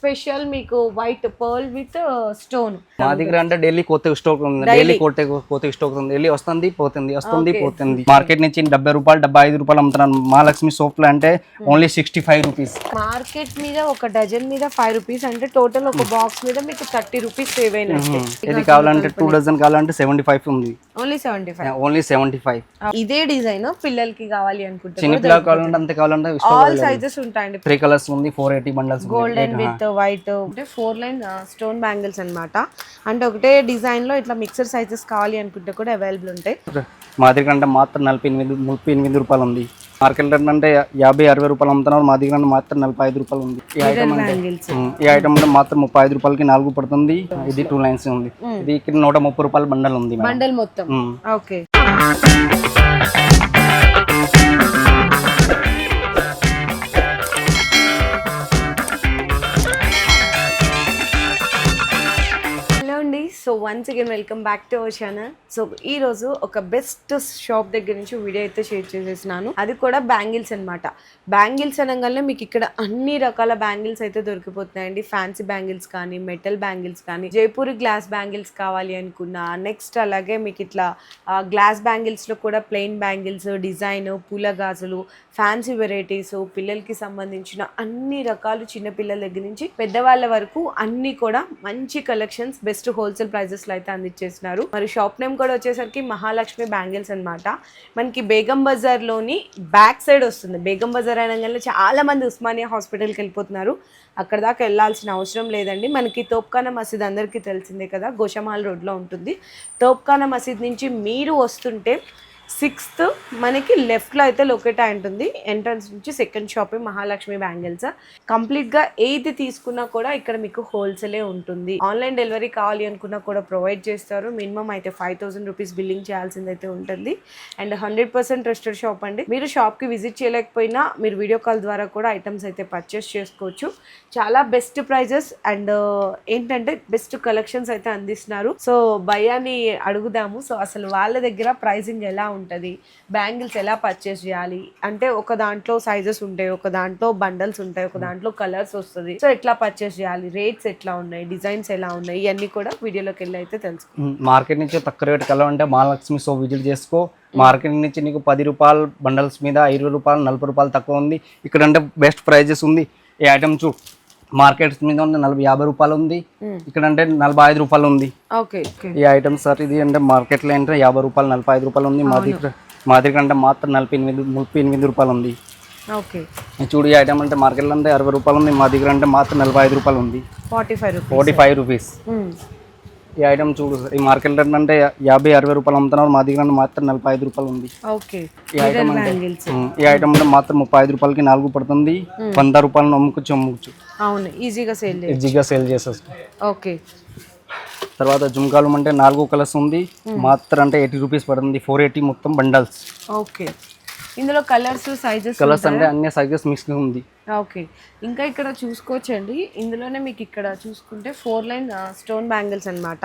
Special మీకు white pearl with stone. మా దగ్గర అంటే డైలీ కొత్త స్టాక్ ఉంది, డైలీ కొత్త స్టాక్ ఉంది, డైలీ వస్తుంది పోతుంది. మార్కెట్ నుంచి 70 రూపాయలు 75 రూపాయలు అమ్ముతున్నాను. మహాలక్ష్మి సోప్ లో అంటే ఓన్లీ 65 రూపీస్. మార్కెట్ మీద ఒక డజన్ మీద 5 రూపీస్ అంటే టోటల్ ఒక బాక్స్ మీద మీకు 30 రూపీస్ సేవ్ అయినట్టు. ఇది కావాలంటే 2 డజన్ కావాలంటే 75 ఉంది. ఓన్లీ 75. ఇదే డిజైన్ పిల్లలకి కావాలి అనుకుంటే చిన్న పిల్లలు కావాలంటే అంతే కావాలంటే ఆల్ సైజెస్ ఉంటాయండి. 3 కలర్స్ ఉంది, 480 బండల్స్. గోల్డెన్ విత్ వైట్ అంటే 4 లైన్ స్టోన్ బ్యాంగిల్స్ అన్నమాట. అంటే ఒకటే డిజైన్ లో ఇట్లా మిక్సర్ సైజెస్ కావాలి అనుకుంటే కూడా అవైలబుల్ ఉంటాయి. మా దగ్గర అంటే మాత్రం 38 రూపాయలు ఉంది. మార్కెట్ అంటే 50-60 రూపాయలు అమ్ముతున్నారు. మా దగ్గర మాత్రం 45 రూపాయలు ఉంది. ఈ ఐటమ్ అంటే మాత్రం 35 రూపాయలకి 4 పడుతుంది. ఇది 2 లైన్స్ ఉంది. ఇది ఇక్కడ 130 రూపాయల బండల్ ఉంది. బండల్ మొత్తం okay. So once again welcome back to our channel. So ఈ రోజు ఒక బెస్ట్ షాప్ దగ్గర నుంచి వీడియో అయితే షేర్ చేసేసినాను. అది కూడా బ్యాంగిల్స్ అన్నమాట. బ్యాంగిల్స్ అనగానే మీకు ఇక్కడ అన్ని రకాల బ్యాంగిల్స్ అయితే దొరికిపోతున్నాయండి. ఫ్యాన్సీ బ్యాంగిల్స్ కానీ, మెటల్ బ్యాంగిల్స్ కానీ, జైపూరి గ్లాస్ బ్యాంగిల్స్ కావాలి అనుకున్నా, నెక్స్ట్ అలాగే మీకు ఇట్లా గ్లాస్ బ్యాంగిల్స్ లో కూడా ప్లెయిన్ బ్యాంగిల్స్, డిజైన్, పూల గాజులు, ఫ్యాన్సీ వెరైటీస్, పిల్లలకి సంబంధించిన అన్ని రకాలు, చిన్న పిల్లల దగ్గర నుంచి పెద్దవాళ్ళ వరకు అన్ని కూడా మంచి కలెక్షన్స్ బెస్ట్ హోల్సేల్ ప్రైజెస్ లో అయితే అందించేస్తున్నారు. మరి షాప్ నేమ్ కూడా వచ్చేసరికి మహాలక్ష్మి బ్యాంగిల్స్ అన్నమాట. మనకి బేగం బజార్ లోని బ్యాక్ సైడ్ వస్తుంది. బేగం బజార్ అనగానే చాలా మంది ఉస్మానియా హాస్పిటల్కి వెళ్ళిపోతున్నారు. అక్కడ దాకా వెళ్ళాల్సిన అవసరం లేదండి. మనకి తోప్ఖానా మసీద్ అందరికీ తెలిసిందే కదా, గోషామాల్ రోడ్లో ఉంటుంది. తోప్ఖానా మసీద్ నుంచి మీరు వస్తుంటే 6th మనకి లెఫ్ట్లో అయితే లొకేట్ అయి ఉంటుంది. ఎంట్రన్స్ నుంచి సెకండ్ షాప్ మహాలక్ష్మి బ్యాంగిల్స్. కంప్లీట్గా ఏది తీసుకున్నా కూడా ఇక్కడ మీకు హోల్సేలే ఉంటుంది. ఆన్లైన్ డెలివరీ కావాలి అనుకున్నా కూడా ప్రొవైడ్ చేస్తారు. మినిమం అయితే 5000 రూపీస్ బిల్లింగ్ చేయాల్సిందైతే ఉంటుంది. అండ్ 100% ట్రస్టెడ్ షాప్ అండి. మీరు షాప్కి విజిట్ చేయలేకపోయినా మీరు వీడియో కాల్ ద్వారా కూడా ఐటమ్స్ అయితే పర్చేస్ చేసుకోవచ్చు. చాలా బెస్ట్ ప్రైజెస్ అండ్ ఏంటంటే బెస్ట్ కలెక్షన్స్ అయితే అందిస్తున్నారు. సో భయాన్ని అడుగుదాము. సో అసలు వాళ్ళ దగ్గర ప్రైజింగ్ ఎలా ఉంటుంది, బ్యాంగిల్స్ ఎలా పర్చేస్ చేయాలి అంటే, ఒక దాంట్లో సైజెస్ ఉంటాయి, ఒక దాంట్లో బండల్స్ ఉంటాయి, ఒక దాంట్లో కలర్స్ వస్తుంది. సో ఎట్లా పర్చేస్ చేయాలి, రేట్స్ ఎట్లా ఉన్నాయి, డిజైన్స్ ఎలా ఉన్నాయి, ఇవన్నీ కూడా వీడియోలోకి వెళ్ళి అయితే తెలుసు. మార్కెట్ నుంచి తక్కువ రేట్ కలవంటే మహాలక్ష్మి షాప్ విజిట్ చేసుకో. మార్కెట్ నుంచి నీకు 10 రూపాయలు బండల్స్ మీద 20 రూపాయలు 40 రూపాయలు తక్కువ ఉంది. ఇక్కడ అంటే బెస్ట్ ప్రైజెస్ ఉంది. ఈ ఐటమ్ చూ మార్కెట్ మీద ఉంది 50 రూపాయలు ఉంది. ఇక్కడ అంటే 45 రూపాయలు ఉంది. ఈ ఐటమ్ సార్ ఇది అంటే మార్కెట్ లో అంటే 50 రూపాయలు 45 రూపాయలు ఉంది. మా దగ్గర అంటే మాత్రం 38 రూపాయలు ఉంది. చూడు ఈ ఐటమ్ అంటే మార్కెట్ లో అంటే 60 రూపాయలు ఉంది. మా దగ్గర అంటే మాత్రం 45 రూపాయలు ఉంది. 45 రూపీస్. ఈ ఐటమ్ చూడు ఈ మార్కెట్ అంటే 50-60 రూపాయలు అమ్ముతున్నారు. మా దగ్గర మాత్రం 45 రూపాయలు ఉంది. ఈ ఐటమ్ అంటే మాత్రం 35 రూపాయలకి 4 పడుతుంది. 100 రూపాయలు అమ్ముకోవచ్చు. ఈజీగా సేల్ చేసేస్తాం. తర్వాత జుమ్కాలు అంటే 4 కలర్స్ ఉంది. మాత్రం అంటే 80 రూపీస్ పడుతుంది. 480 మొత్తం బండల్స్. ఇందులో కలర్స్ సైజెస్ అంటే అన్ని సైజెస్ మిక్స్ ఉంది. ఇంకా ఇక్కడ చూసుకోవచ్చండి. ఇందులోనే మీకు ఇక్కడ చూసుకుంటే 4 లైన్ స్టోన్ బ్యాంగిల్స్ అన్నమాట.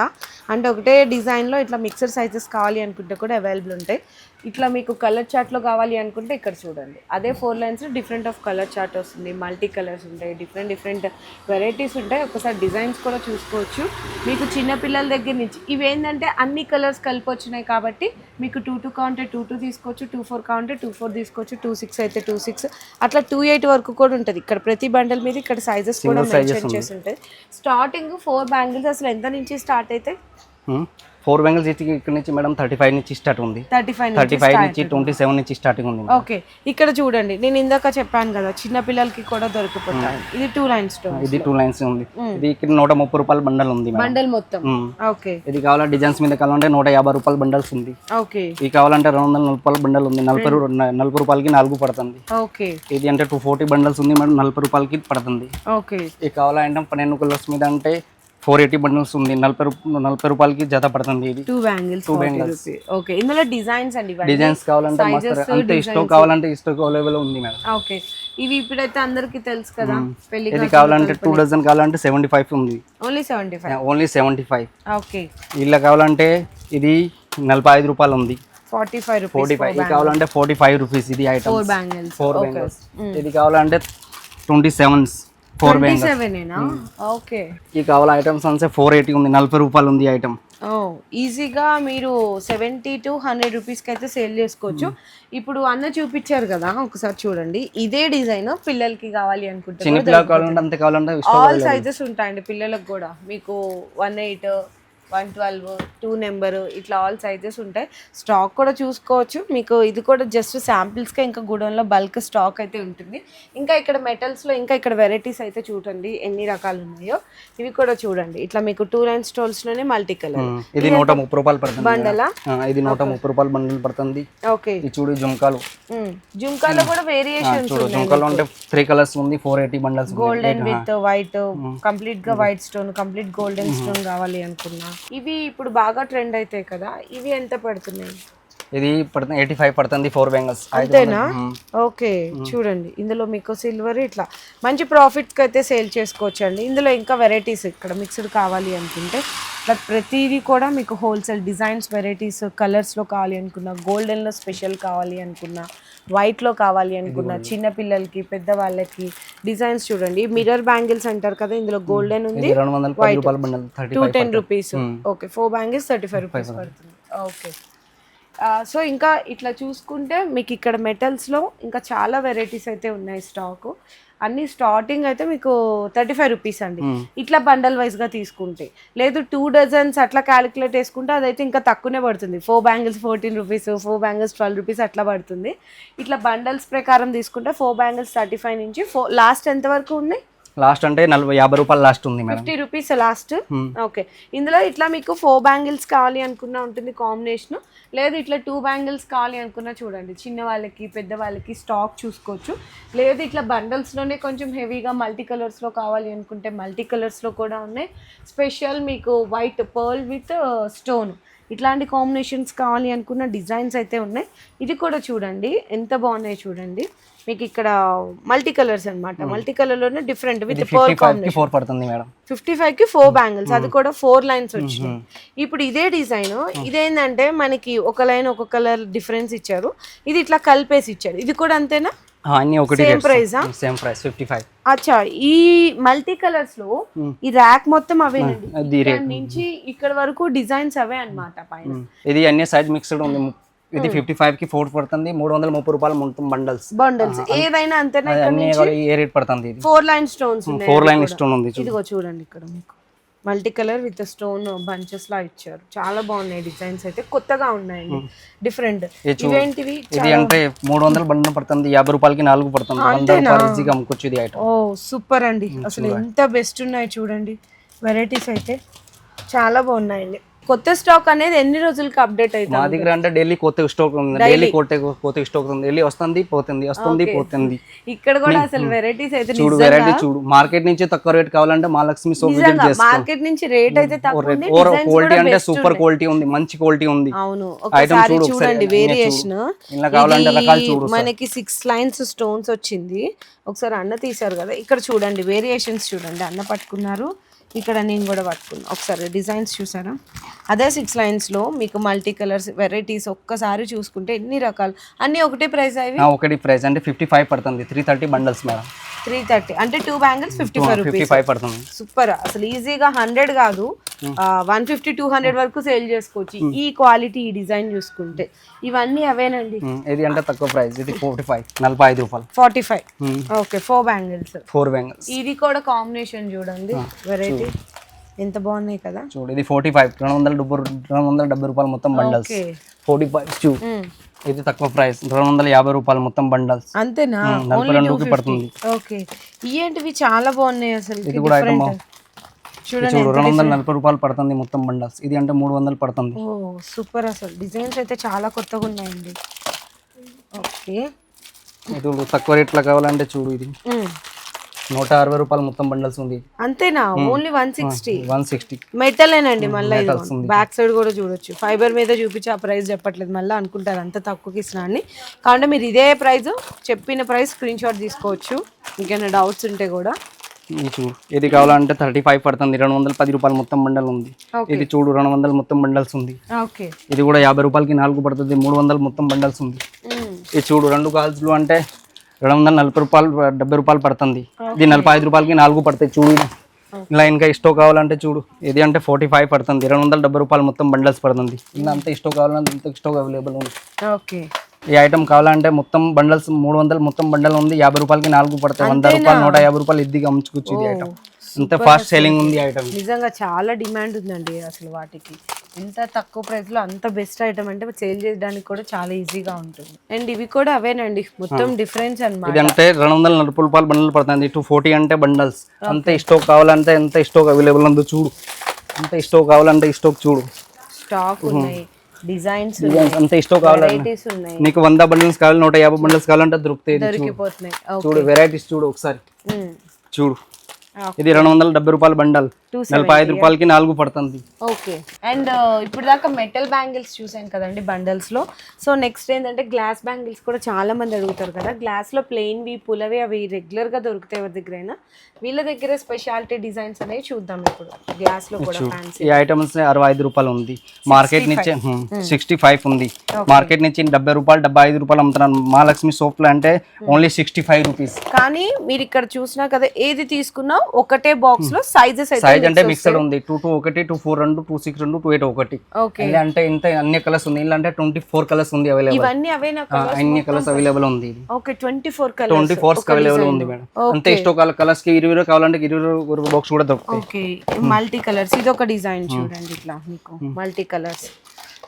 అంటే ఒకటే డిజైన్లో ఇట్లా మిక్సర్ సైజెస్ కావాలి అనుకుంటే కూడా అవైలబుల్ ఉంటాయి. ఇట్లా మీకు కలర్ చార్ట్లో కావాలి అనుకుంటే ఇక్కడ చూడండి, అదే 4 lines different of colour chart వస్తుంది. మల్టీ కలర్స్ ఉంటాయి, డిఫరెంట్ వెరైటీస్ ఉంటాయి. ఒకసారి డిజైన్స్ కూడా చూసుకోవచ్చు. మీకు చిన్నపిల్లల దగ్గర నుంచి ఇవేంటంటే అన్ని కలర్స్ కలిపి వచ్చినాయి కాబట్టి మీకు 2-2 కావాలంటే 2-2 తీసుకోవచ్చు, 2-4 కావాలంటే 2-4 తీసుకోవచ్చు, 2-6 అయితే 2-6 అట్లా 2-8 వరకు కూడా ఉంటుంది. ఇక్కడ ప్రతి బండల్ మీద ఇక్కడ సైజెస్ కూడా మెన్షన్ చేసి ఉంటాయి. స్టార్టింగ్ 4 బ్యాంగిల్స్ అసలు ఎంత నుంచి స్టార్ట్ అయితే 4 బ్యాంగిల్స్ ఇక్కడ నుంచి మేడం 35 నుంచి స్టార్ట్ ఉంది. 35 నుంచి 27 నుంచి స్టార్టింగ్ ఉంది. ఇక్కడ చూడండి, నేను ఇందాక చెప్పాను కదా చిన్న పిల్లలకి కూడా దొరికిపోతాయి. ఇది 2 లైన్స్ ఇది 2 లైన్స్ ఉంది. ఇది ఇక్కడ 130 రూపాయల బండల్ ఉంది. బండల్ మొత్తం ఇది కావాలంటే డిజైన్స్ మీద కావాలంటే 150 రూపాయల బండల్స్ ఉంది. ఇది కావాలంటే 240 రూపాయల బండల్ ఉంది. 40 రూపాయలకి 4 పడుతుంది. ఇది అంటే 240 బండల్స్ ఉంది మేడం, 40 రూపాయలకి పడుతుంది. ఇది కావాలంటే 12 కలర్స్ మీద అంటే 480 బండిల్స్ ఉంది. 40 రూపాయలకి జత పడుతుంది. ఇది 2 బ్యాంగిల్స్. ఇందులో డిజైన్స్ అండి, డిజైన్స్ కావాలంటే అంటే ఇష్టం కావాలంటే ఇష్టం అవైలబుల్ ఉంది మేడం. ఇవి ఇప్పుడైతే అందరికి తెలుసు కదా. ఇది కావాలంటే 2 డజన్ కావాలంటే 75 ఉంది. ఓన్లీ 75. ఇలా కావాలంటే ఇది 45 రూపాయలు ఉంది. 45 ఇది కావాలంటే 45 రూపీస్. ఇది ఐటమ్ 4 బ్యాంగిల్స్. ఇది కావాలంటే 27. Four bangles 27 okay. ఈ కావాల ఐటమ్స్ అంటే 480 ఉంది, 40 రూపాయలు ఉంది ఐటమ్. ఈజీగా మీరు 70 to 100 రూపీస్కి అయితే సేల్ చేసుకోవచ్చు. ఇప్పుడు అన్న చూపించారు కదా, ఒకసారి చూడండి. ఇదే డిజైన్ పిల్లలకి కావాలి అనుకుంటే చిన్న పిల్లలు కావాలంటే అంతే కావాలంటే ఆల్ సైజెస్ ఉంటాయండి పిల్లలకు కూడా. మీకు 18, 112, 2 నెంబరు ఇట్లా ఆల్ సైజెస్ ఉంటాయి. స్టాక్ కూడా చూసుకోవచ్చు. మీకు ఇది కూడా జస్ట్ శాంపిల్స్కే, ఇంకా గుడౌన్లో బల్క్ స్టాక్ అయితే ఉంటుంది. ఇంకా ఇక్కడ మెటల్స్లో ఇంకా ఇక్కడ వెరైటీస్ అయితే చూడండి ఎన్ని రకాలు ఉన్నాయో. ఇవి కూడా చూడండి, ఇట్లా మీకు 2 లైన్ స్టోల్స్లోనే మల్టీ కలర్. ఇది 130 రూపాయలు పడుతుంది బండలా. ఇది 130 రూపాయలు బండల్ పడుతుంది. ఓకే. ఇది చూడు జుంకాలు. జుంకాలో కూడా వేరియేషన్స్ చూడు జుంకాలో అంటే 3 కలర్స్ ఉంది, 480 bundles. Golden with white, complete గా white stone, complete golden stone కావాలి అనుకున్నా. ఇవి ఇప్పుడు బాగా ట్రెండ్ అవుతాయి కదా, ఇవి ఎంత పడుతున్నాయి? ఇది పడుతుంది 85 పడుతుంది, 4 బెంగల్స్. అంతేనా? ఓకే. చూడండి ఇందులో మీకు సిల్వర్ ఇట్లా మంచి ప్రాఫిట్కి అయితే సేల్ చేసుకోవచ్చు అండి. ఇందులో ఇంకా వెరైటీస్ ఇక్కడ మిక్స్డ్ కావాలి అనుకుంటే ఇట్లా ప్రతిదీ కూడా మీకు హోల్సేల్ డిజైన్స్, వెరైటీస్, కలర్స్లో కావాలి అనుకున్నా, గోల్డెన్లో స్పెషల్ కావాలి అనుకున్నా, వైట్లో కావాలి అనుకున్నా, చిన్న పిల్లలకి పెద్దవాళ్ళకి డిజైన్స్ చూడండి. మిర్రర్ బ్యాంగిల్స్ అంటారు కదా, ఇందులో గోల్డెన్ ఉంది, 210 రూపాయల bundle, 210 rupees. Okay. 4 bangles 35 rupees పడుతుంది. ఓకే. సో ఇంకా ఇట్లా చూసుకుంటే మీకు ఇక్కడ మెటల్స్లో ఇంకా చాలా వెరైటీస్ అయితే ఉన్నాయి. స్టాకు అన్ని స్టార్టింగ్ అయితే మీకు 35 రూపీస్ అండి, ఇట్లా బండల్ వైజ్గా తీసుకుంటే. లేదు 2 డజన్స్ అట్లా క్యాలిక్యులేట్ వేసుకుంటే అదైతే ఇంకా తక్కువనే పడుతుంది. 4 బ్యాంగిల్స్ 14 రూపీస్, 4 బ్యాంగిల్స్ 12 రూపీస్ అట్లా పడుతుంది. ఇట్లా బండల్స్ ప్రకారం తీసుకుంటే 4 బ్యాంగిల్స్ 35 నుంచి లాస్ట్ ఎంత వరకు ఉన్నాయి? లాస్ట్ అంటే 50 రూపాయలు లాస్ట్ ఉంది, 50 రూపీస్ లాస్ట్. ఓకే. ఇందులో ఇట్లా మీకు 4 బ్యాంగిల్స్ కావాలి అనుకున్నా ఉంటుంది కాంబినేషన్. లేదు ఇట్లా 2 బ్యాంగిల్స్ కావాలి అనుకున్నా చూడండి, చిన్న వాళ్ళకి పెద్ద వాళ్ళకి స్టాక్ చూసుకోవచ్చు. లేదు ఇట్లా బండల్స్లోనే కొంచెం హెవీగా మల్టీ కలర్స్లో కావాలి అనుకుంటే మల్టీ కలర్స్లో కూడా ఉన్నాయి. స్పెషల్ మీకు వైట్ పర్ల్ విత్ స్టోన్ ఇట్లాంటి కాంబినేషన్స్ కావాలి అనుకున్న డిజైన్స్ అయితే ఉన్నాయి. ఇది కూడా చూడండి ఎంత బాగున్నాయి చూడండి. మీకు ఇక్కడ మల్టీ కలర్స్ అనమాట, మల్టీ కలర్ లోనే డిఫరెంట్ విత్ పర్ల్ కాంబినేషన్. 4 పడుతుంది మేడం. 55 కి 4 బ్యాంగిల్స్, అది కూడా 4 లైన్స్ వచ్చినాయి. ఇప్పుడు ఇదే డిజైన్ ఇదేంటంటే మనకి ఒక లైన్ ఒక కలర్ డిఫరెన్స్ ఇచ్చారు, ఇది ఇట్లా కలిపేసి ఇచ్చారు. ఇది కూడా అంతేనా? అన్ని ఒకటి సేమ్ ప్రైస్. Same price 55. అచ్చా. ఈ మల్టీ కలర్స్ లో ఈ ర్యాక్ మొత్తం అవేనండి, ఇక్కడ నుంచి ఇక్కడ వరకు డిజైన్స్ అవే అన్నమాట పైన. ఇది అన్ని సైజ్ మిక్స్డ్ ఉంది. ఇది 55 కి 4 పడుతుంది, 330 రూపాయలు మొత్తం బండల్స్. ఏదైనా అంతేనా? ఏ రేట్ పడుతుంది? ఇది 4 లైన్ స్టోన్స్ ఉన్నాయి. 4 లైన్ స్టోన్ ఉంది. ఇదిగో చూడండి ఇక్కడ మీకు multi colour with stone bunches లా ఇచ్చారు. చాలా బాగున్నాయి డిజైన్స్ అయితే, కొత్తగా ఉన్నాయండి, డిఫరెంట్. ఇవేంటివి? ఇది అంటే 300 బండల్ పడుతుంది, 50 రూపాయలకి 4 పడుతుంది. ఈజీగా అమ్ముకోవచ్చు ఇది ఐటమ్. ఓ సూపర్ అండి, అసలు ఎంత బెస్ట్ ఉన్నాయి చూడండి. వెరైటీస్ అయితే చాలా బాగున్నాయండి. కొత్త స్టాక్ అనేది ఎన్ని రోజులకి అప్డేట్ అవుతుంది? మా దగ్గర అంటే డైలీ కొత్త స్టాక్ ఉంది, డైలీ కొత్త స్టాక్ ఉంది, డైలీ వస్తుంది పోతుంది. ఇక్కడ కూడా అసలు వెరైటీస్ అయితే చూడు, వెరైటీ చూడు. మార్కెట్ నుంచి తక్కువ రేట్ కావాలంటే మహాలక్ష్మి సోప్ విజిట్ చేసుకో. మార్కెట్ నుంచి రేట్ అయితే తక్కువ ఉంది, క్వాలిటీ అంటే సూపర్ క్వాలిటీ ఉంది, మంచి క్వాలిటీ ఉంది. అవును, ఒకసారి చూడండి వేరియేషన్. ఇలా కావాలంటే రకాలు చూడు. మనకి 6 లైన్స్ స్టోన్స్ వచ్చింది. ఒకసారి అన్న తీశారు కదా, ఇక్కడ చూడండి వేరియేషన్స్ చూడండి. అన్న పట్టుకున్నారు, ఇక్కడ నేను కూడా పట్టుకున్నాను. ఒకసారి డిజైన్స్ చూసారా? అదే 6 లైన్స్లో మీకు మల్టీ కలర్స్ వెరైటీస్ ఒక్కసారి చూసుకుంటే ఎన్ని రకాలు. అన్నీ ఒకటే ప్రైస్ అవి? ఒకటి ప్రైస్ అంటే 55 పడుతుంది, 330 బండల్స్ మేడం. 330 అంటే 2 బ్యాంగిల్స్ 55 రూపీస్. 55 పడుతుంది. సూపర్. అసలు ఈజీగా 100 కాదు 150 200 వరకు సేల్ చేసుకోవచ్చు ఈ క్వాలిటీ, ఈ డిజైన్ చూసుకుంటే. ఇవన్నీ అవేనండి. ఇది అంటే తక్కువ ప్రైస్, ఇది 45 రూపాయలు. 45. ఓకే. 4 బ్యాంగిల్స్. 4 బ్యాంగిల్స్. ఇది కూడా కాంబినేషన్ చూడండి, వెరైటీ ఎంత బాగున్నాయి కదా. చూడు, ఇది 45, 270 రూపాయలు మొత్తం బండల్స్. 45 ఇది తక్కువ ప్రైస్, 250 రూపాయలు మొత్తం బండల్స్. అంతేనా? 42 పడుతుంది. ఓకే. ఏంటివి చాలా బాగున్నాయి అసలు. ఇది కూడా ఐటమ్ చూడండి, 240 రూపాయలు పడుతుంది మొత్తం బండల్స్. ఇది అంటే 300 పడుతుంది. ఓ సూపర్. అసలు డిజైన్స్ అయితే చాలా కొత్తగా ఉన్నాయండి. ఓకే. ఇది తక్కువ రేట్లో కావాలంటే చూడు, ఇది 160 రూపాయలు మొత్తం బండల్స్ ఉంది. అంతేనా? ఓన్లీ 160 మెటల్ మెటలేనండి. మళ్ళీ బ్యాక్ సైడ్ కూడా చూడొచ్చు. ఫైబర్ మీద చూపించి ఆ ప్రైస్ చెప్పట్లేదు, మళ్ళీ అనుకుంటారు అంత తక్కువకి ఇస్తున్నా అని. కాబట్టి మీరు ఇదే ప్రైస్ చెప్పిన ప్రైస్ స్క్రీన్ షాట్ తీసుకోవచ్చు, ఇంకేమైనా డౌట్స్ ఉంటే కూడా. ఇది చూడు, ఇది కావాలంటే 35 పడుతుంది, 210 రూపాయలు మొత్తం బండల్ ఉంది. ఇది చూడు, 200 మొత్తం బండల్స్ ఉంది. ఓకే. ఇది కూడా 50 రూపాయలకి 4 పడుతుంది, 300 మొత్తం బండల్స్ ఉంది. ఇది చూడు, 2 గాజులు అంటే 240 రూపాయలు 70 రూపాయలు పడుతుంది. ఇది 45 రూపాయలకి 4 పడతాయి చూడు. ఇలా ఇంకా ఇష్టో కావాలంటే చూడు, ఇది అంటే 45 పడుతుంది. 270 రూపాయలు మొత్తం బండల్స్ పడుతుంది. ఇలా అంత ఇష్టో కావాలంటే అంత ఇష్టో అవైలబుల్ ఉంది. ఓకే, ఈ ఐటమ్ కావాలంటే మొత్తం బండల్స్ 300 మొత్తం బండల్ ఉంది. 50 రూపాయలకి 4 పడతాయి. 100 రూపాయలు 150 రూపాయలు ఇద్దిగా అమ్ముకోవచ్చు. ఇది ఐటమ్ అంత ఫాస్ట్ సెల్లింగ్ ఉంది ఐటమ్. నిజంగా చాలా డిమాండ్ ఉందండి అసలు వాటికి. ఎంత తక్కువ ప్రైస్ లో అంత బెస్ట్ ఐటమ్ అంటే సేల్ చేయడానికి కూడా చాలా ఈజీగా ఉంటుంది. అండ్ ఇవి కూడా అవేనండి, మొత్తం డిఫరెన్స్ అన్నమాట. ఇది అంటే 240 రూపాయలు బండల్ పడుతుంది. 240 అంటే బండల్స్. అంత స్టోక్ కావాలంటే ఎంత స్టోక్ అవైలబుల్ ఉందో చూడు. అంత స్టోక్ కావాలంటే స్టోక్ చూడు. స్టాక్ ఉన్నాయి, డిజైన్స్ అంత స్టోక్ కావాలంటే ఉన్నాయి. నీకు 100 బండల్స్ కావాలి, 150 బండల్స్ కావాలంటే దొరుకుతాయి. దొరికిపోతున్నాయి. చూడు వెరైటీస్ చూడు ఒకసారి చూడు. ఇది 270 రూపాయల బండల్, 45 రూపాయలకి 4 పడుతుంది. ఓకే, అండ్ ఇప్పుడు దాకా మెటల్ బ్యాంగిల్స్ చూసాను కదండి బండల్స్ లో. సో నెక్స్ట్ ఏంటంటే గ్లాస్ బ్యాంగిల్స్ కూడా చాలా మంది అడుగుతారు కదా. గ్లాస్ లో ప్లెయిన్ వి పులవి అవి రెగ్యులర్ గా దొరుకుతాయి ఎవరి దగ్గరైనా. వీళ్ళ దగ్గర స్పెషాలిటీ డిజైన్స్ అనేవి చూద్దాం ఇప్పుడు. గ్లాస్ లో కూడా ఫ్యాన్సీ ఈ ఐటమ్స్ 65 రూపాయలు ఉంది. మార్కెట్ నుంచి 65 ఉంది. మార్కెట్ నుంచి 70 రూపాయలు 75 రూపాయలు అమ్ముతున్నాను. మహాలక్ష్మి సోప్ లో అంటే ఓన్లీ 65 రూపీస్. కానీ మీరు ఇక్కడ చూసినా కదా, ఏది తీసుకున్నా ఒకటే బాక్స్ లో సైజెస్ సైజ్ అంటే మిక్స్డ్ ఉంది. 221, 242, 262, 281. ఓకే, అంటే ఇంత అన్ని కలర్స్ ఉంది. ఇలా అంటే 24 కలర్స్ ఉంది అవైలబుల్. ఇవన్నీ అవేనా కలర్స్? అన్ని కలర్స్ అవైలబుల్ ఉంది. ఓకే, 24 కలర్స్ 24 అవైలబుల్ ఉంది మేడం. అంతే స్టాక్ కలర్స్ కి 20 కావాలంటే 20 బాక్స్ కూడా దొరుకుతాయి. Okay, multi colours. ఇది ఒక డిజైన్ చూడండి, ఇట్లా మీకు మల్టీ కలర్స్.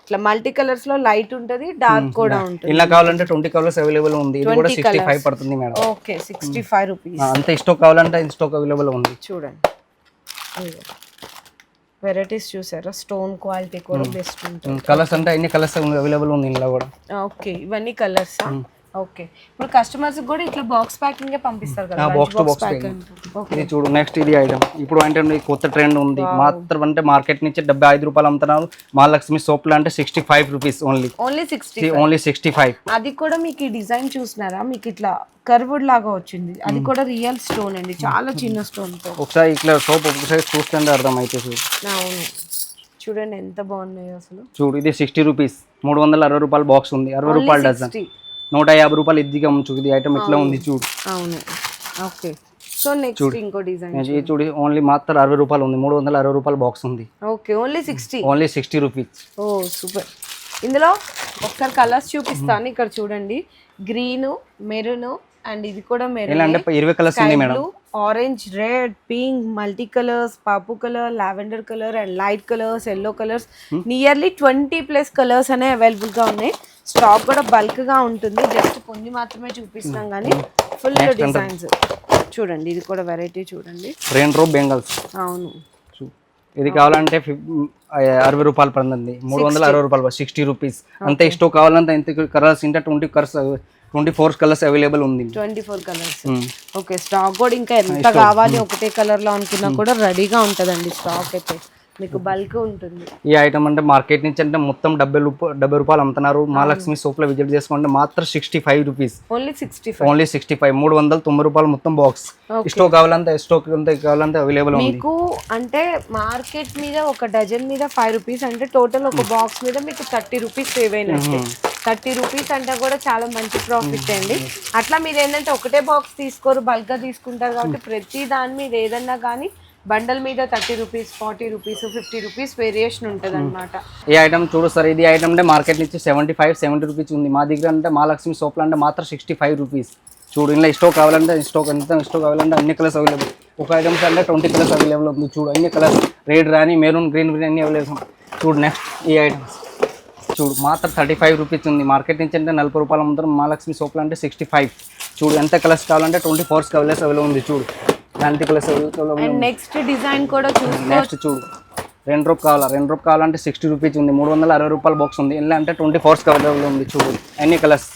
ఇట్లా మల్టీ కలర్స్ లో లైట్ ఉంటది, డార్క్ కూడా ఉంటుంది. ఇలా కావాలంటే 20 కలర్స్ అవైలబుల్ ఉంది. ఇది కూడా 65 పడుతుంది మేడం. Okay, 65 rupees. అంతే స్టాక్ కావాలంటే స్టాక్ అవైలబుల్ ఉంది. చూడండి వెరైటీస్ చూసారా, స్టోన్ క్వాలిటీ కూడా బెస్ట్ ఉంటుంది. కలర్స్ అంటే అన్ని కలర్స్ అవైలబుల్ ఉంది ఇందులో కూడా. ఓకే, ఇవన్నీ కలర్స్. ఓకే, ఇప్పుడు కస్టమర్స్ కూడా ఇట్లా బాక్స్ ప్యాకింగ్ పంపిస్తారు కదా, బాక్స్ టు బాక్స్ ప్యాకింగ్. ఇది చూడు నెక్స్ట్ ఇది ఐటమ్. ఇప్పుడు అంటే కొత్త ట్రెండ్ ఉంది. మాత్రం అంటే మార్కెట్ నుంచి 75 రూపాయలు అమ్ముతున్నారు. మహాలక్ష్మి సోప్ లో అంటే 65 రూపీస్ ఓన్లీ. ఓన్లీ 65. అది కూడా మీకు ఈ డిజైన్ చూసినారా, మీకు ఇట్లా కర్వ్డ్ లాగా వచ్చింది. అది కూడా రియల్ స్టోన్ అండి, చాలా చిన్న స్టోన్ తో. ఒకసారి ఇట్లా సోప్ ఒకసారి చూస్తుంటే అర్థం అయితే చూడు. అవును, చూడండి ఎంత బాగున్నాయి అసలు. చూడు ఇది 60 రూపీస్. 360 రూపాయలు బాక్స్ ఉంది. 60 రూపాయలు డజన్. 150 రూపాయలు ఇదిగా అమ్ముచు. ఇది ఐటమ్ ఇట్లా ఉంది చూడు. అవును, ఓకే. సో నెక్స్ట్ ఇంకో డిజైన్ చూడు. ఓన్లీ మాత్రం 60 రూపాయలు ఉంది. 360 రూపాయలు బాక్స్ ఉంది. Okay, only 60. Only 60 rupees. Oh super. ఇందులో ఒకసారి కలర్స్ చూపిస్తాను. ఇక్కడ చూడండి, గ్రీన్, మెరూన్, అండ్ ఇది కూడా మెరూన్. అంటే 20 కలర్స్ ఉంది madam. Orange, red, pink, multi colours, purple colour, lavender colour, and light colours, yellow colours, nearly 20+ colours అనేవి అవైలబుల్ గా ఉన్నాయి. స్టాక్ కూడా బల్క్ గా ఉంటుంది. జస్ట్ కొన్ని మాత్రమే చూపిస్తున్నాం కానీ ఫుల్ డిజైన్స్ చూడండి. ఇది కూడా వెరైటీ చూడండి, రెయిన్ డ్రాప్ బెంగల్స్. అవును, ఇది కావాలంటే 60 రూపాయలు పడుతుంది. 360 రూపాయలు 60 రూపీస్. అంతే స్టోక్ కావాలంటే ఇంత కలర్స్ ఇంకా 24 కలర్స్ అవైలబుల్ ఉంది. 24 కలర్స్. ఓకే, స్టాక్ కూడా ఇంకా ఎంత కావాలి ఒకటే కలర్ లో అనుకున్నా కూడా రెడీగా ఉంటదండి. స్టాక్ అయితే మీకు బల్క్ ఉంటుంది. ఈ ఐటమ్ అంటే మార్కెట్ నుంచి అంటే మొత్తం 70 రూపాయలు అమ్ముతున్నారు. మహాలక్ష్మి సోప్ లో విజిట్ చేసుకుంటే మాత్రం 65 రూపీస్. ఓన్లీ 65. ఓన్లీ 65. 390 రూపాయలు మొత్తం బాక్స్. స్టోక్ కావాలంటే స్టోక్ కావాలంటే అవైలబుల్ ఉంది. మీకు అంటే మార్కెట్ మీద ఒక డజన్ మీద 5 రూపీస్ అంటే టోటల్ ఒక బాక్స్ మీద మీకు 30 రూపీస్ సేవ్ అయినట్టు. 30 రూపీస్ అంటే కూడా చాలా మంచి ప్రాఫిట్ అండి. అట్లా మీరు ఏంటంటే ఒకటే బాక్స్ తీసుకోరు, బల్క్ గా తీసుకుంటారు కాబట్టి ప్రతి దాని మీద ఏదన్నా కానీ బండల్ మీద 30 రూపీస్, 40 రూపీస్, 50 రూపీస్ వేరియేషన్ ఉంటుంది అనమాట. ఈ ఐటమ్ చూడు సార్, ఇది ఐటమ్ అంటే మార్కెట్ నుంచి 70 రూపీస్ ఉంది. మా దగ్గర అంటే మహాలక్ష్మి సోప్లో అంటే మాత్రం 65 రూపీస్. చూడు ఇలా స్టోక్ కావాలంటే స్టోక్ ఎంత స్టోక్ కావాలంటే అన్ని కలర్స్ అవైలబుల్. ఒక ఐటమ్స్ అంటే 20 కలర్స్ అవైలబుల్ ఉంది. చూడు అన్ని కలర్స్, రెడ్ రాని, మెరూన్, గ్రీన్ అన్ని అవైలబుల్. చూడు నెక్స్ట్ ఈ ఐటమ్స్ చూడు మాత్రం 35 రూపీస్ ఉంది. మార్కెట్ నుంచి అంటే 40 రూపాయలు అమ్ముతారు. మహాలక్ష్మి సోప్లో అంటే 65. చూడు ఎంత కలర్స్ కావాలంటే 24 కలర్స్ అవైలబుల్ ఉంది. చూడు నెక్స్ట్ డిజైన్ కూడా నెక్స్ట్ చూడు, 2 రూపాయలు కావాలా, 2 రూపాయలు కావాలంటే 60 రూపీస్ ఉంది. 360 రూపాయల బాక్స్ ఉంది. ఇలా అంటే 24 అవైలబుల్ ఉంది. చూడు అన్ని కలర్స్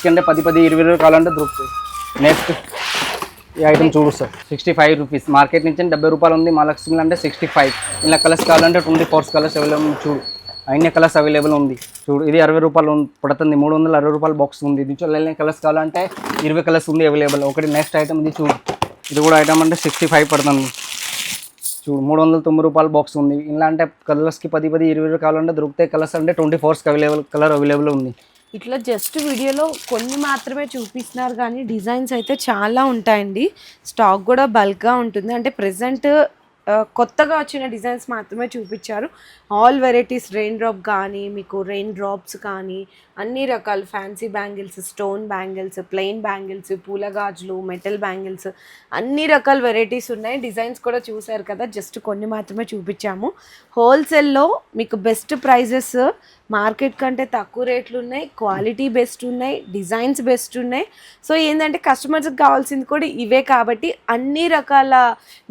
కంటే 10, 20 కావాలంటే దొరుకుతాయి. నెక్స్ట్ ఈ ఐటమ్ చూడు సార్, 65 రూపీస్. మార్కెట్ నుంచి 70 రూపాయలు ఉంది. మహాలక్ష్మిలో అంటే 65. ఇలా కలర్స్ కావాలంటే 24 కలర్స్ అవైలబుల్ ఉంది. చూడు అన్ని కలర్స్ అవైలబుల్ ఉంది. చూడు ఇది 60 రూపాయలు పడుతుంది. 360 రూపాయల బాక్స్ ఉంది. ఇది చూడాలి కలర్స్ కావాలంటే 20 కలర్స్ ఉంది అవైలబుల్. ఒకటి నెక్స్ట్ ఐటమ్ ఇది చూడు, ఇది కూడా ఐటమ్ అంటే 65 పడుతుంది. చూడు 390 రూపాయల బాక్స్ ఉంది. ఇలా అంటే కలర్స్కి 10, 20 కావాలంటే దొరుకుతాయి. కలర్స్ అంటే 24 కలర్ అవైలబుల్ ఉంది. ఇట్లా జస్ట్ వీడియోలో కొన్ని మాత్రమే చూపిస్తున్నారు కానీ డిజైన్స్ అయితే చాలా ఉంటాయండి. స్టాక్ కూడా బల్క్గా ఉంటుంది. అంటే ప్రెజెంట్ కొత్తగా వచ్చిన డిజైన్స్ మాత్రమే చూపించారు. ఆల్ వెరైటీస్ రెయిన్ డ్రాప్ కానీ మీకు రెయిన్ డ్రాప్స్ కానీ అన్ని రకాల fancy bangles, stone bangles, plain bangles, పూల గాజులు, మెటల్ బ్యాంగిల్స్ అన్ని రకాల వెరైటీస్ ఉన్నాయి. డిజైన్స్ కూడా చూసారు కదా, జస్ట్ కొన్ని మాత్రమే చూపించాము. హోల్సేల్లో మీకు బెస్ట్ ప్రైజెస్, మార్కెట్ కంటే తక్కువ రేట్లు ఉన్నాయి, క్వాలిటీ బెస్ట్ ఉన్నాయి, డిజైన్స్ బెస్ట్ ఉన్నాయి. సో ఏంటంటే కస్టమర్స్కి కావాల్సింది కూడా ఇవే కాబట్టి అన్ని రకాల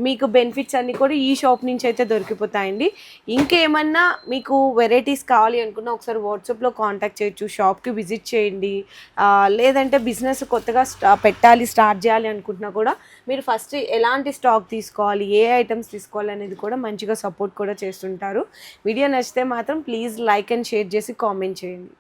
మీకు బెనిఫిట్స్ అన్నీ కూడా ఈ షాప్ నుంచి అయితే దొరికిపోతాయండి. ఇంకేమన్నా మీకు వెరైటీస్ కావాలి అనుకున్నా ఒకసారి వాట్సాప్లో కాంటాక్ట్ చేయొచ్చు, షాప్కి విజిట్ చేయండి. లేదంటే బిజినెస్ కొత్తగా స్టార్ట్ చేయాలి అనుకుంటున్నా కూడా మీరు ఫస్ట్ ఎలాంటి స్టాక్ తీసుకోవాలి, ఏ ఐటమ్స్ తీసుకోవాలి అనేది కూడా మంచిగా సపోర్ట్ కూడా చేస్తుంటారు. వీడియో నచ్చితే మాత్రం ప్లీజ్ లైక్ అండ్ షేర్ చేసి కామెంట్ చేయండి.